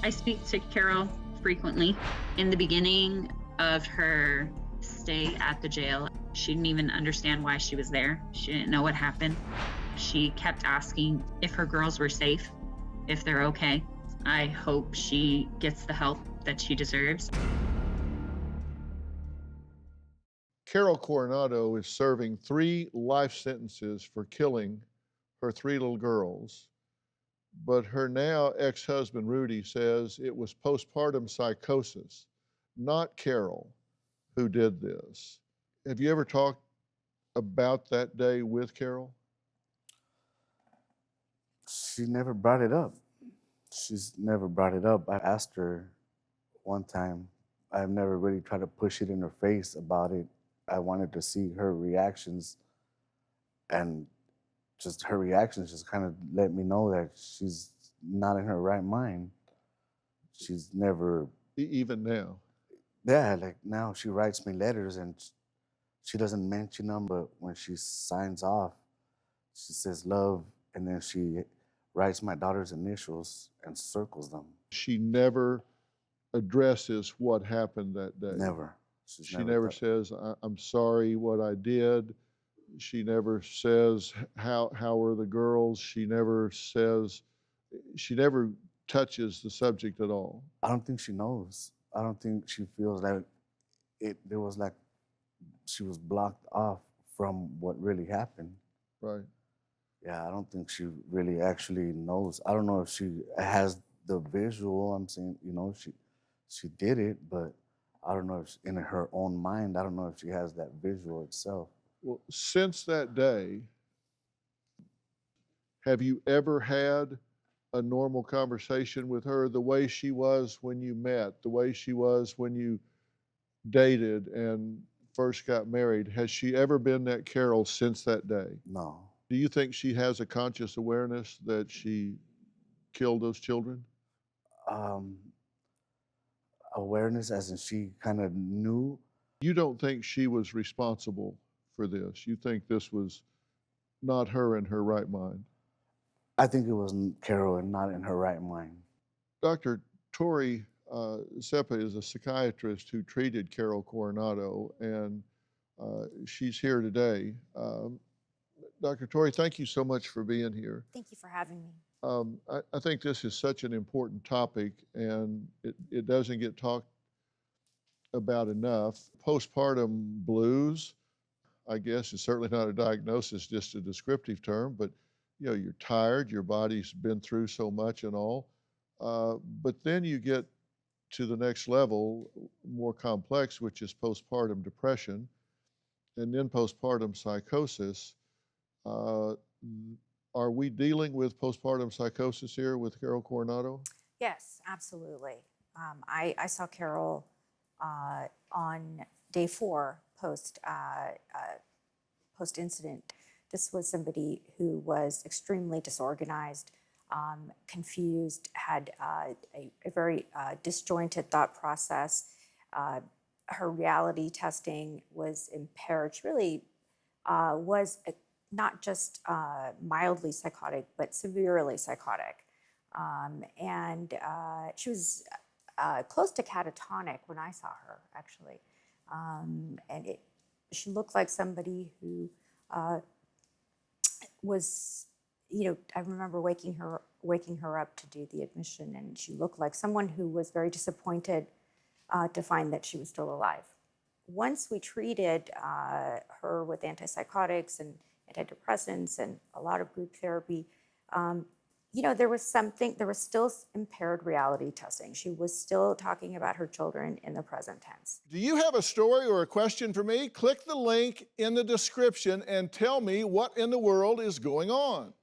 I speak to Carol frequently. In the beginning of her stay at the jail, she didn't even understand why she was there. She didn't know what happened. She kept asking if her girls were safe, if they're okay. I hope she gets the help that she deserves. Carol Coronado is serving 3 life sentences for killing her 3 little girls. But her now ex-husband, Rudy, says it was postpartum psychosis, not Carol, who did this. Have you ever talked about that day with Carol? She never brought it up. She's never brought it up. I asked her one time. I've never really tried to push it in her face about it. I wanted to see her reactions, and just her reactions just kind of let me know that she's not in her right mind. She's never... Even now? Yeah, like now she writes me letters and she doesn't mention them, but when she signs off, she says love, and then she writes my daughter's initials and circles them. She never addresses what happened that day? Never. She never says, I'm sorry what I did. She never says, how are the girls? She never says, she never touches the subject at all. I don't think she knows. I don't think she feels like there was like she was blocked off from what really happened. Right. Yeah, I don't think she really actually knows. I don't know if she has the visual. I'm saying, you know, she did it, but I don't know if in her own mind, I don't know if she has that visual itself. Well, since that day, have you ever had a normal conversation with her the way she was when you met, the way she was when you dated and first got married? Has she ever been that Carol since that day? No. Do you think she has a conscious awareness that she killed those children? Awareness as in she kind of knew? You don't think she was responsible for this? You think this was not her in her right mind? I think it was Carol and not in her right mind. Dr. Tori Seppa is a psychiatrist who treated Carol Coronado, and she's here today. Dr. Tori, thank you so much for being here. Thank you for having me. I think this is such an important topic, and it doesn't get talked about enough. Postpartum blues, I guess, is certainly not a diagnosis, just a descriptive term, but you know, you're tired, your body's been through so much and all. But then you get to the next level, more complex, which is postpartum depression, and then postpartum psychosis. Are we dealing with postpartum psychosis here with Carol Coronado? Yes, absolutely. I saw Carol on day 4 post-incident. This was somebody who was extremely disorganized, confused, had a very disjointed thought process. Her reality testing was impaired. She really was not just mildly psychotic, but severely psychotic. And she was close to catatonic when I saw her, actually. And she looked like somebody who was, you know, I remember waking her up to do the admission, and she looked like someone who was very disappointed to find that she was still alive. Once we treated her with antipsychotics and antidepressants and a lot of group therapy, you know, there was still impaired reality testing. She was still talking about her children in the present tense. Do you have a story or a question for me? Click the link in the description and tell me what in the world is going on.